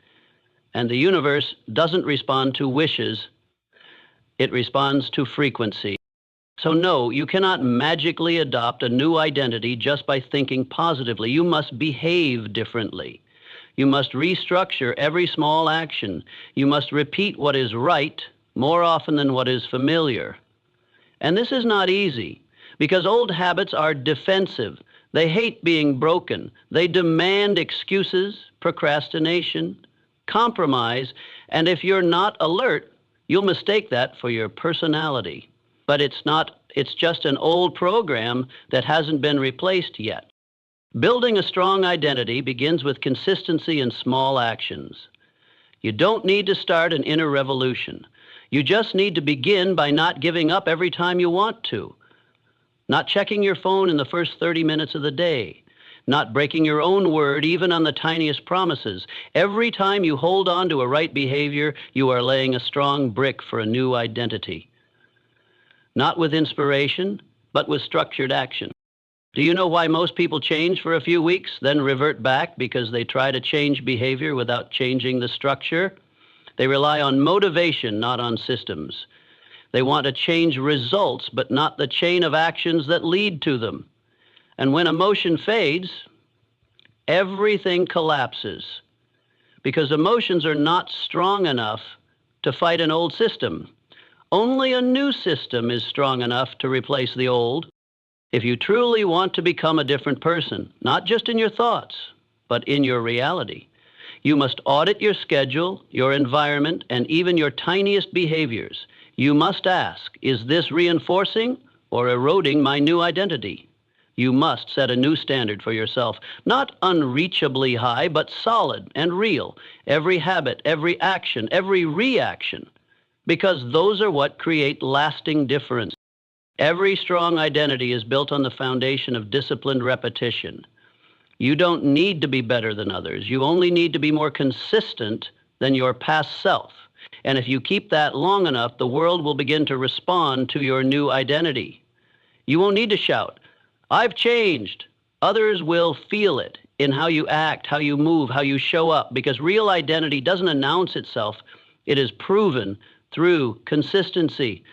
And the universe doesn't respond to wishes. It responds to frequency. So no, you cannot magically adopt a new identity just by thinking positively. You must behave differently. You must restructure every small action. You must repeat what is right more often than what is familiar. And this is not easy, because old habits are defensive. They hate being broken. They demand excuses, procrastination, compromise, and if you're not alert, you'll mistake that for your personality. But it's not, it's just an old program that hasn't been replaced yet. Building a strong identity begins with consistency in small actions. You don't need to start an inner revolution. You just need to begin by not giving up every time you want to, not checking your phone in the first 30 minutes of the day, not breaking your own word even on the tiniest promises. Every time you hold on to a right behavior, you are laying a strong brick for a new identity. Not with inspiration, but with structured action. Do you know why most people change for a few weeks, then revert back because they try to change behavior without changing the structure? They rely on motivation, not on systems. They want to change results, but not the chain of actions that lead to them. And when emotion fades, everything collapses, because emotions are not strong enough to fight an old system. Only a new system is strong enough to replace the old. If you truly want to become a different person, not just in your thoughts, but in your reality, you must audit your schedule, your environment, and even your tiniest behaviors. You must ask, is this reinforcing or eroding my new identity? You must set a new standard for yourself, not unreachably high, but solid and real. Every habit, every action, every reaction, because those are what create lasting difference. Every strong identity is built on the foundation of disciplined repetition. You don't need to be better than others. You only need to be more consistent than your past self. And if you keep that long enough, the world will begin to respond to your new identity. You won't need to shout, "I've changed." Others will feel it in how you act, how you move, how you show up, because real identity doesn't announce itself. It is proven through consistency.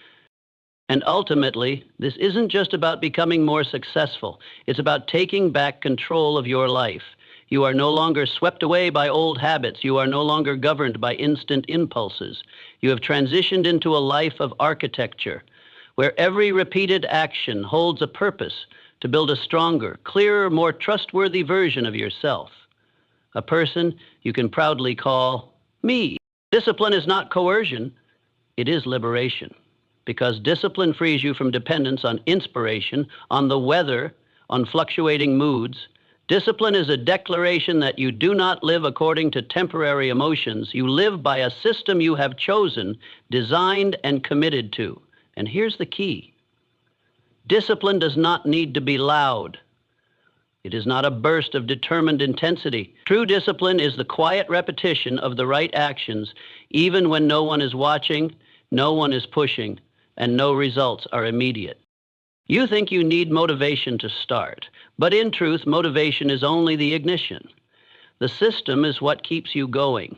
And ultimately, this isn't just about becoming more successful. It's about taking back control of your life. You are no longer swept away by old habits. You are no longer governed by instant impulses. You have transitioned into a life of architecture, where every repeated action holds a purpose to build a stronger, clearer, more trustworthy version of yourself. A person you can proudly call me. Discipline is not coercion, it is liberation. Because discipline frees you from dependence on inspiration, on the weather, on fluctuating moods. Discipline is a declaration that you do not live according to temporary emotions. You live by a system you have chosen, designed, and committed to. And here's the key. Discipline does not need to be loud. It is not a burst of determined intensity. True discipline is the quiet repetition of the right actions, even when no one is watching, no one is pushing, and no results are immediate. You think you need motivation to start, but in truth, motivation is only the ignition. The system is what keeps you going.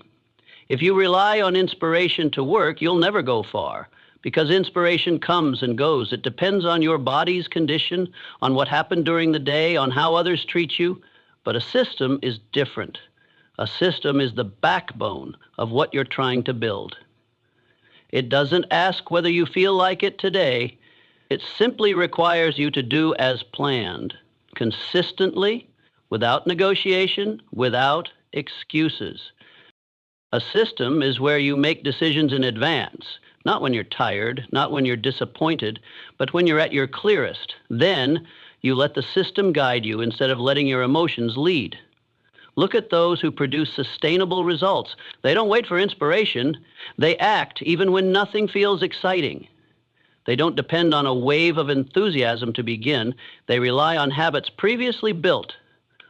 If you rely on inspiration to work, you'll never go far, because inspiration comes and goes. It depends on your body's condition, on what happened during the day, on how others treat you. But a system is different. A system is the backbone of what you're trying to build. It doesn't ask whether you feel like it today. It simply requires you to do as planned, consistently, without negotiation, without excuses. A system is where you make decisions in advance, not when you're tired, not when you're disappointed, but when you're at your clearest. Then you let the system guide you instead of letting your emotions lead. Look at those who produce sustainable results. They don't wait for inspiration. They act even when nothing feels exciting. They don't depend on a wave of enthusiasm to begin. They rely on habits previously built,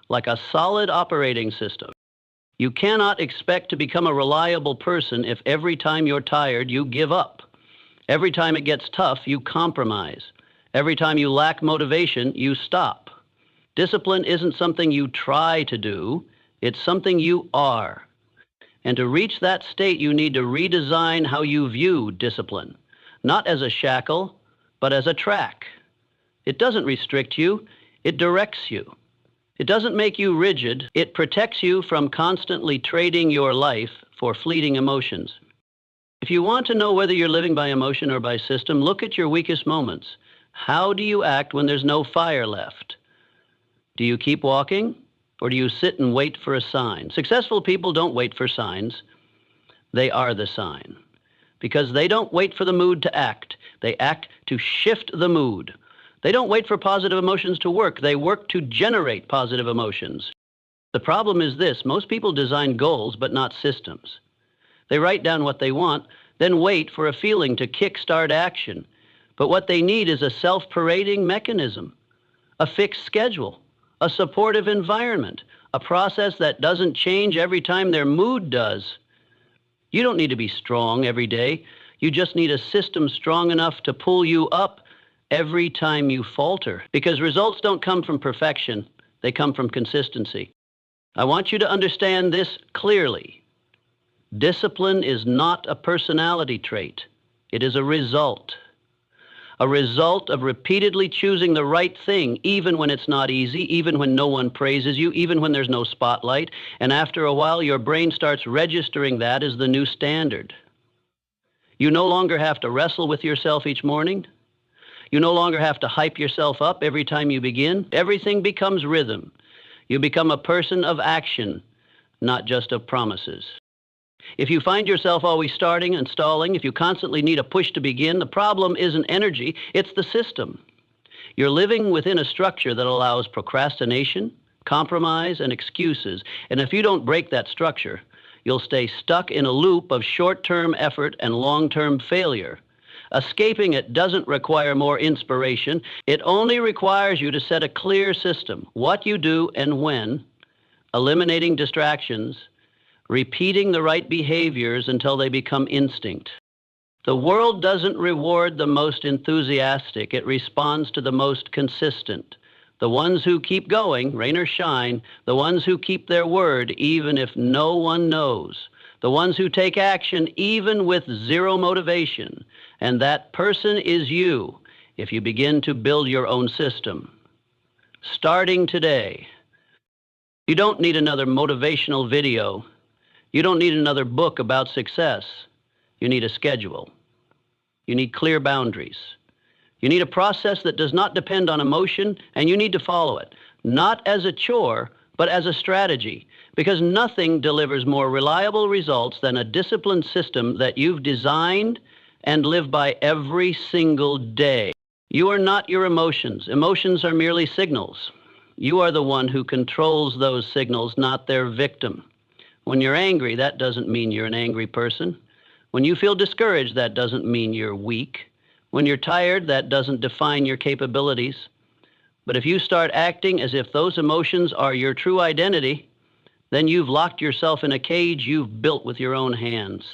like a solid operating system. You cannot expect to become a reliable person if every time you're tired, you give up. Every time it gets tough, you compromise. Every time you lack motivation, you stop. Discipline isn't something you try to do. It's something you are. And to reach that state, you need to redesign how you view discipline, not as a shackle, but as a track. It doesn't restrict you, it directs you. It doesn't make you rigid. It protects you from constantly trading your life for fleeting emotions. If you want to know whether you're living by emotion or by system, look at your weakest moments. How do you act when there's no fire left? Do you keep walking, or do you sit and wait for a sign? Successful people don't wait for signs. They are the sign. Because they don't wait for the mood to act. They act to shift the mood. They don't wait for positive emotions to work. They work to generate positive emotions. The problem is this: most people design goals but not systems. They write down what they want, then wait for a feeling to kickstart action. But what they need is a self-parading mechanism, a fixed schedule, a supportive environment, a process that doesn't change every time their mood does. You don't need to be strong every day. You just need a system strong enough to pull you up every time you falter. Because results don't come from perfection. They come from consistency. I want you to understand this clearly. Discipline is not a personality trait. It is a result. A result of repeatedly choosing the right thing, even when it's not easy, even when no one praises you, even when there's no spotlight. And after a while, your brain starts registering that as the new standard. You no longer have to wrestle with yourself each morning. You no longer have to hype yourself up every time you begin. Everything becomes rhythm. You become a person of action, not just of promises. If you find yourself always starting and stalling, if you constantly need a push to begin, the problem isn't energy, it's the system. You're living within a structure that allows procrastination, compromise, and excuses. And if you don't break that structure, you'll stay stuck in a loop of short-term effort and long-term failure. Escaping it doesn't require more inspiration. It only requires you to set a clear system, what you do and when, eliminating distractions, repeating the right behaviors until they become instinct. The world doesn't reward the most enthusiastic. It responds to the most consistent. The ones who keep going, rain or shine, the ones who keep their word even if no one knows, the ones who take action even with zero motivation. And that person is you if you begin to build your own system. Starting today. You don't need another motivational video. You don't need another book about success. You need a schedule. You need clear boundaries. You need a process that does not depend on emotion, and you need to follow it, not as a chore, but as a strategy, because nothing delivers more reliable results than a disciplined system that you've designed and live by every single day. You are not your emotions. Emotions are merely signals. You are the one who controls those signals, not their victim. When you're angry, that doesn't mean you're an angry person. When you feel discouraged, that doesn't mean you're weak. When you're tired, that doesn't define your capabilities. But if you start acting as if those emotions are your true identity, then you've locked yourself in a cage you've built with your own hands.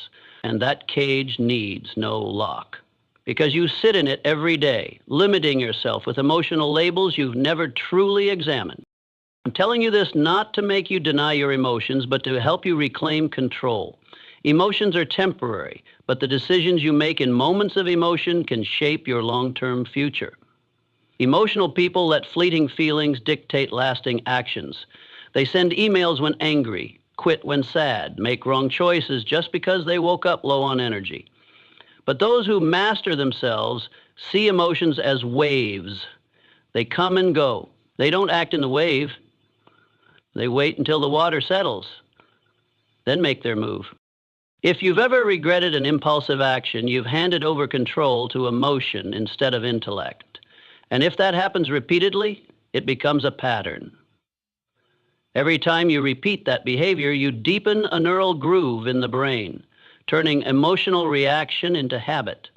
And that cage needs no lock. Because you sit in it every day, limiting yourself with emotional labels you've never truly examined. I'm telling you this not to make you deny your emotions, but to help you reclaim control. Emotions are temporary, but the decisions you make in moments of emotion can shape your long-term future. Emotional people let fleeting feelings dictate lasting actions. They send emails when angry, quit when sad, make wrong choices just because they woke up low on energy. But those who master themselves see emotions as waves. They come and go. They don't act in the wave. They wait until the water settles, then make their move. If you've ever regretted an impulsive action, you've handed over control to emotion instead of intellect. And if that happens repeatedly, it becomes a pattern. Every time you repeat that behavior, you deepen a neural groove in the brain, turning emotional reaction into habit.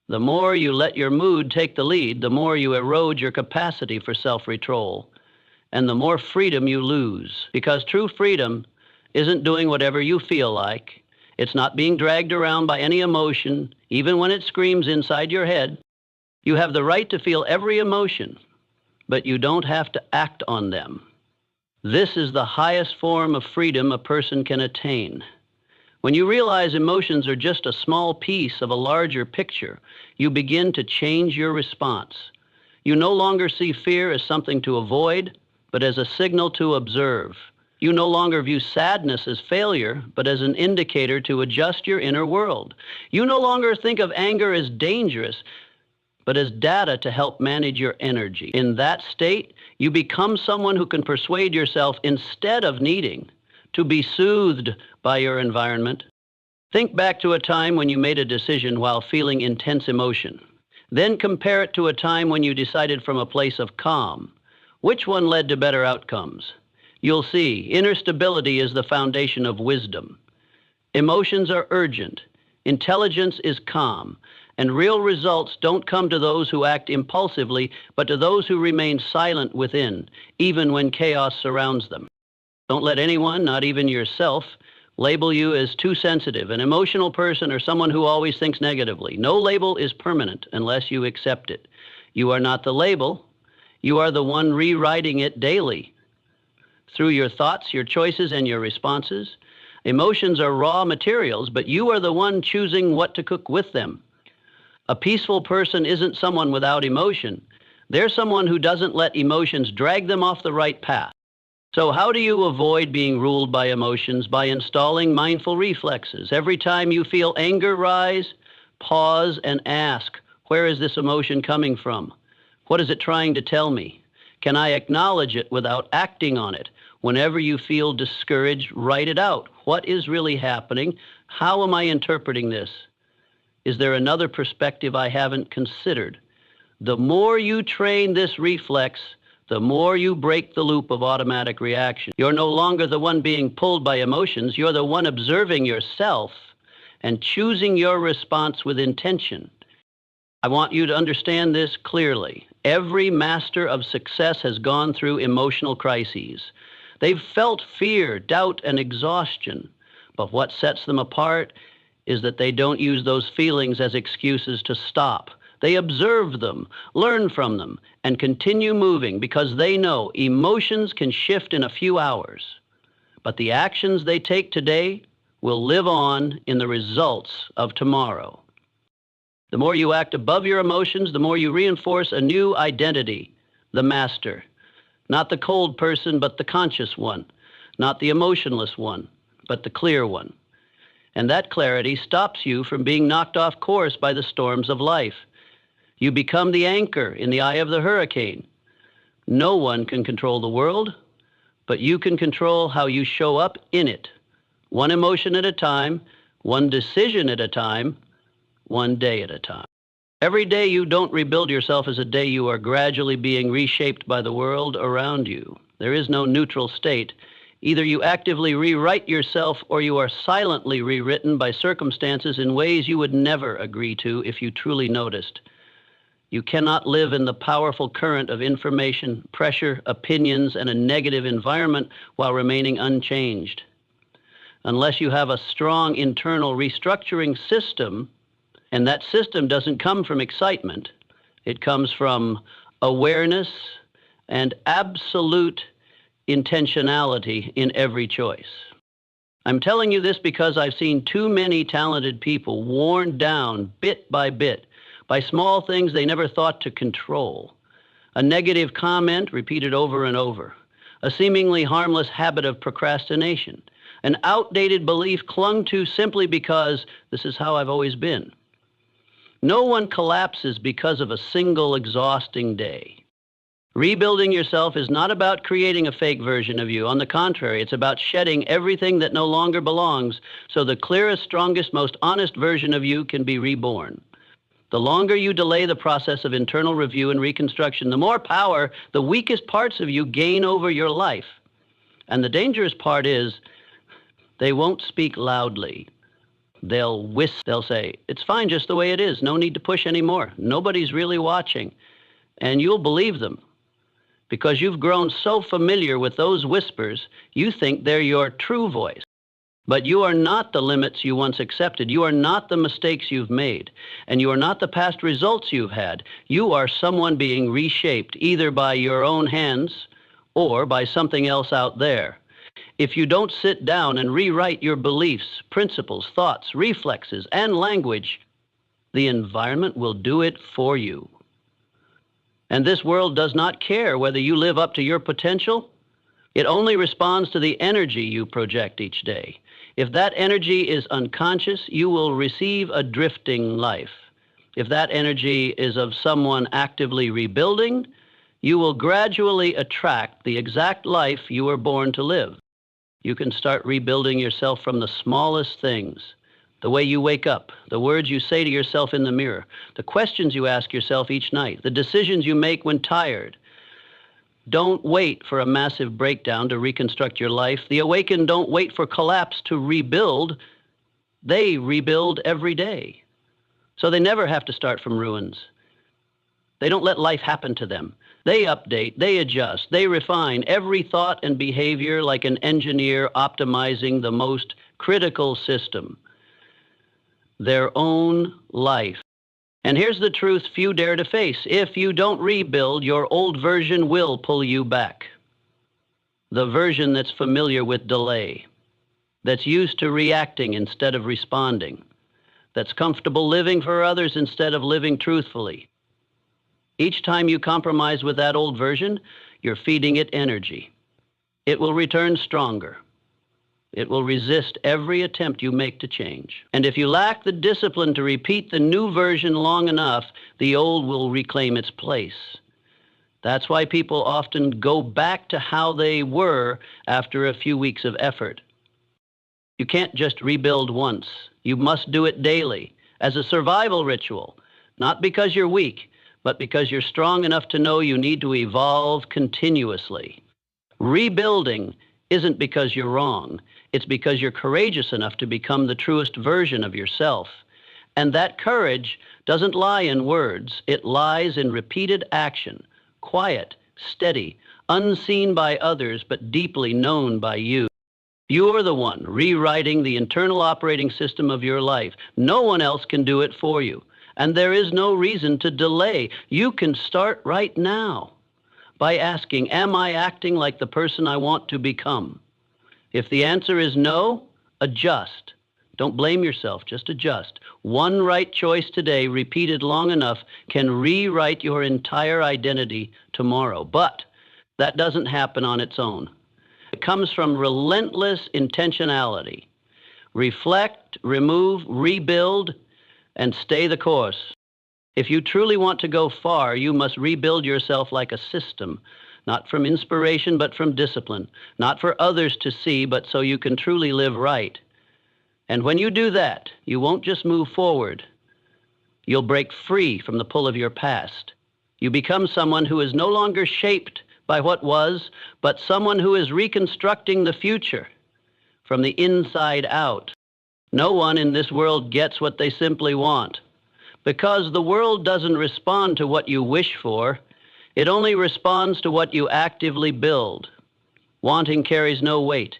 The more you let your mood take the lead, the more you erode your capacity for self-control, and the more freedom you lose. Because true freedom isn't doing whatever you feel like. It's not being dragged around by any emotion, even when it screams inside your head. You have the right to feel every emotion, but you don't have to act on them. This is the highest form of freedom a person can attain. When you realize emotions are just a small piece of a larger picture, you begin to change your response. You no longer see fear as something to avoid, but as a signal to observe. You no longer view sadness as failure, but as an indicator to adjust your inner world. You no longer think of anger as dangerous, but as data to help manage your energy. In that state, you become someone who can persuade yourself, instead of needing to be soothed by your environment. Think back to a time when you made a decision while feeling intense emotion. Then compare it to a time when you decided from a place of calm. Which one led to better outcomes? You'll see, inner stability is the foundation of wisdom. Emotions are urgent. Intelligence is calm. And real results don't come to those who act impulsively, but to those who remain silent within, even when chaos surrounds them. Don't let anyone, not even yourself, label you as too sensitive, an emotional person, or someone who always thinks negatively. No label is permanent unless you accept it. You are not the label. You are the one rewriting it daily. Through your thoughts, your choices, and your responses. Emotions are raw materials, but you are the one choosing what to cook with them. A peaceful person isn't someone without emotion. They're someone who doesn't let emotions drag them off the right path. So how do you avoid being ruled by emotions? By installing mindful reflexes. Every time you feel anger rise, pause and ask, where is this emotion coming from? What is it trying to tell me? Can I acknowledge it without acting on it? Whenever you feel discouraged, write it out. What is really happening? How am I interpreting this? Is there another perspective I haven't considered? The more you train this reflex, the more you break the loop of automatic reaction. You're no longer the one being pulled by emotions. You're the one observing yourself and choosing your response with intention. I want you to understand this clearly. Every master of success has gone through emotional crises. They've felt fear, doubt, and exhaustion. But what sets them apart is that they don't use those feelings as excuses to stop. They observe them, learn from them, and continue moving because they know emotions can shift in a few hours. But the actions they take today will live on in the results of tomorrow. The more you act above your emotions, the more you reinforce a new identity, the master. Not the cold person, but the conscious one. Not the emotionless one, but the clear one. And that clarity stops you from being knocked off course by the storms of life. You become the anchor in the eye of the hurricane. No one can control the world, but you can control how you show up in it. One emotion at a time, one decision at a time, one day at a time. Every day you don't rebuild yourself is a day you are gradually being reshaped by the world around you. There is no neutral state. Either you actively rewrite yourself or you are silently rewritten by circumstances in ways you would never agree to if you truly noticed. You cannot live in the powerful current of information, pressure, opinions, and a negative environment while remaining unchanged. Unless you have a strong internal restructuring system, and that system doesn't come from excitement, it comes from awareness and absolute intentionality in every choice. I'm telling you this because I've seen too many talented people worn down bit by bit by small things they never thought to control. A negative comment repeated over and over. A seemingly harmless habit of procrastination. An outdated belief clung to simply because this is how I've always been. No one collapses because of a single exhausting day. Rebuilding yourself is not about creating a fake version of you. On the contrary, it's about shedding everything that no longer belongs so the clearest, strongest, most honest version of you can be reborn. The longer you delay the process of internal review and reconstruction, the more power the weakest parts of you gain over your life. And the dangerous part is they won't speak loudly. They'll whisper. They'll say, it's fine just the way it is. No need to push anymore. Nobody's really watching. And you'll believe them because you've grown so familiar with those whispers, you think they're your true voice. But you are not the limits you once accepted. You are not the mistakes you've made. And you are not the past results you've had. You are someone being reshaped either by your own hands or by something else out there. If you don't sit down and rewrite your beliefs, principles, thoughts, reflexes, and language, the environment will do it for you. And this world does not care whether you live up to your potential. It only responds to the energy you project each day. If that energy is unconscious, you will receive a drifting life. If that energy is of someone actively rebuilding, you will gradually attract the exact life you were born to live. You can start rebuilding yourself from the smallest things. The way you wake up, the words you say to yourself in the mirror, the questions you ask yourself each night, the decisions you make when tired. Don't wait for a massive breakdown to reconstruct your life. The awakened don't wait for collapse to rebuild. They rebuild every day. So they never have to start from ruins. They don't let life happen to them. They update, they adjust, they refine every thought and behavior like an engineer optimizing the most critical system, their own life. And here's the truth few dare to face. If you don't rebuild, your old version will pull you back. The version that's familiar with delay, that's used to reacting instead of responding, that's comfortable living for others instead of living truthfully. Each time you compromise with that old version, you're feeding it energy. It will return stronger. It will resist every attempt you make to change. And if you lack the discipline to repeat the new version long enough, the old will reclaim its place. That's why people often go back to how they were after a few weeks of effort. You can't just rebuild once. You must do it daily, as a survival ritual, not because you're weak, but because you're strong enough to know you need to evolve continuously. Rebuilding isn't because you're wrong. It's because you're courageous enough to become the truest version of yourself. And that courage doesn't lie in words. It lies in repeated action, quiet, steady, unseen by others, but deeply known by you. You're the one rewriting the internal operating system of your life. No one else can do it for you. And there is no reason to delay. You can start right now by asking, am I acting like the person I want to become? If the answer is no, adjust. Don't blame yourself, just adjust. One right choice today, repeated long enough, can rewrite your entire identity tomorrow. But that doesn't happen on its own. It comes from relentless intentionality. Reflect, remove, rebuild, and stay the course. If you truly want to go far, you must rebuild yourself like a system, not from inspiration, but from discipline, not for others to see, but so you can truly live right. And when you do that, you won't just move forward. You'll break free from the pull of your past. You become someone who is no longer shaped by what was, but someone who is reconstructing the future from the inside out. No one in this world gets what they simply want, because the world doesn't respond to what you wish for. It only responds to what you actively build. Wanting carries no weight.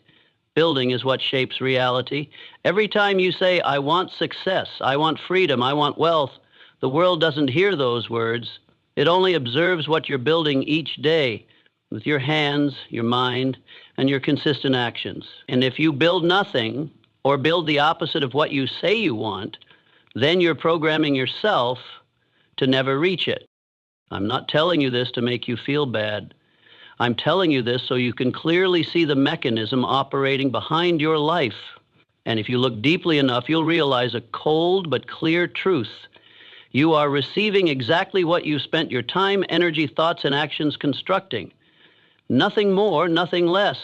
Building is what shapes reality. Every time you say, I want success, I want freedom, I want wealth, the world doesn't hear those words. It only observes what you're building each day with your hands, your mind, and your consistent actions. And if you build nothing, or build the opposite of what you say you want, then you're programming yourself to never reach it. I'm not telling you this to make you feel bad. I'm telling you this so you can clearly see the mechanism operating behind your life. And if you look deeply enough, you'll realize a cold but clear truth. You are receiving exactly what you spent your time, energy, thoughts, and actions constructing. Nothing more, nothing less.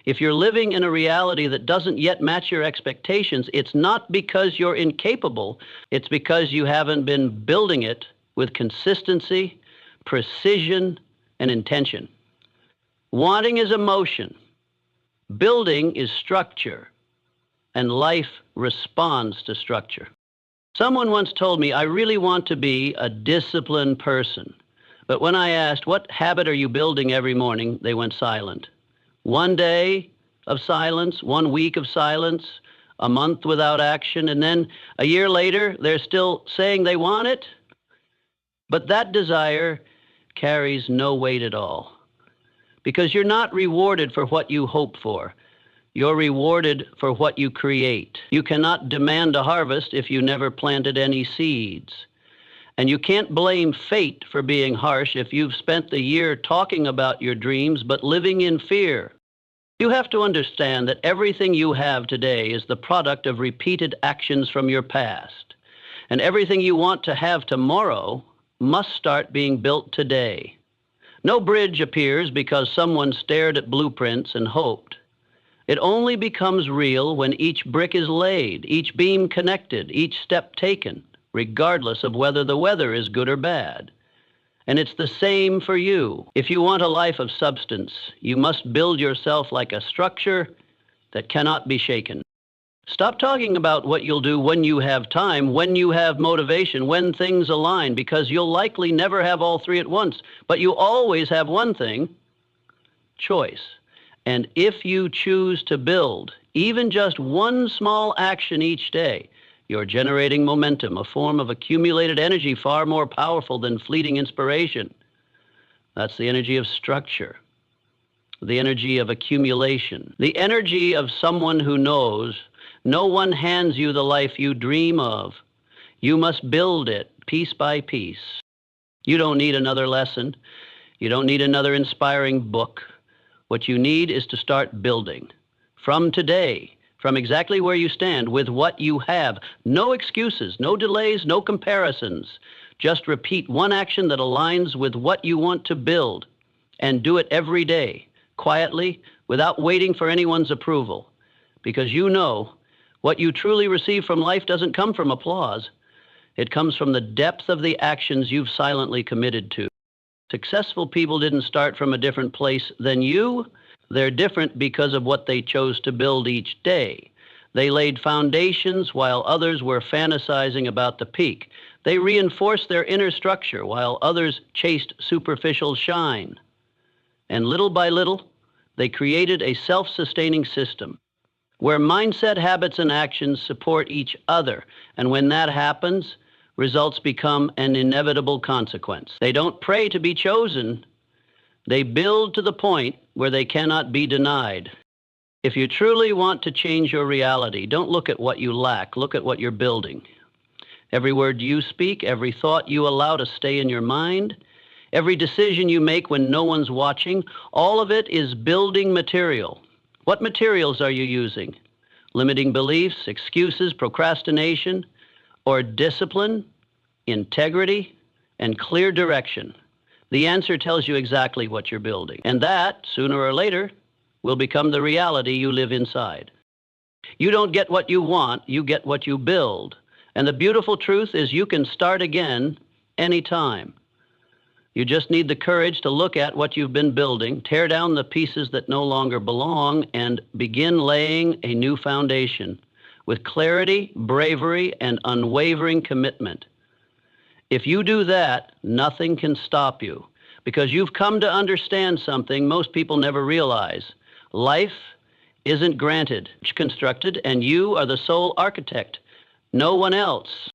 If you're living in a reality that doesn't yet match your expectations, it's not because you're incapable. It's because you haven't been building it with consistency, precision, and intention. Wanting is emotion. Building is structure. And life responds to structure. Someone once told me, I really want to be a disciplined person. But when I asked, what habit are you building every morning, they went silent. One day of silence, 1 week of silence, a month without action, and then a year later, they're still saying they want it. But that desire carries no weight at all, because you're not rewarded for what you hope for. You're rewarded for what you create. You cannot demand a harvest if you never planted any seeds. And you can't blame fate for being harsh if you've spent the year talking about your dreams but living in fear. You have to understand that everything you have today is the product of repeated actions from your past. And everything you want to have tomorrow must start being built today. No bridge appears because someone stared at blueprints and hoped. It only becomes real when each brick is laid, each beam connected, each step taken, regardless of whether the weather is good or bad. And it's the same for you. If you want a life of substance, you must build yourself like a structure that cannot be shaken. Stop talking about what you'll do when you have time, when you have motivation, when things align, because you'll likely never have all three at once. But you always have one thing: choice. And if you choose to build even just one small action each day, you're generating momentum, a form of accumulated energy far more powerful than fleeting inspiration. That's the energy of structure, the energy of accumulation, the energy of someone who knows no one hands you the life you dream of. You must build it piece by piece. You don't need another lesson. You don't need another inspiring book. What you need is to start building from today, from exactly where you stand, with what you have. No excuses, no delays, no comparisons. Just repeat one action that aligns with what you want to build, and do it every day, quietly, without waiting for anyone's approval. Because you know what you truly receive from life doesn't come from applause. It comes from the depth of the actions you've silently committed to. Successful people didn't start from a different place than you. They're different because of what they chose to build each day. They laid foundations while others were fantasizing about the peak. They reinforced their inner structure while others chased superficial shine. And little by little, they created a self-sustaining system where mindset, habits, and actions support each other. And when that happens, results become an inevitable consequence. They don't pray to be chosen. They build to the point where they cannot be denied. If you truly want to change your reality, don't look at what you lack. Look at what you're building. Every word you speak, every thought you allow to stay in your mind, every decision you make when no one's watching, all of it is building material. What materials are you using? Limiting beliefs, excuses, procrastination, or discipline, integrity, and clear direction? The answer tells you exactly what you're building. And that, sooner or later, will become the reality you live inside. You don't get what you want, you get what you build. And the beautiful truth is you can start again anytime. You just need the courage to look at what you've been building, tear down the pieces that no longer belong, and begin laying a new foundation with clarity, bravery, and unwavering commitment. If you do that, nothing can stop you, because you've come to understand something most people never realize. Life isn't granted, it's constructed, and you are the sole architect. No one else.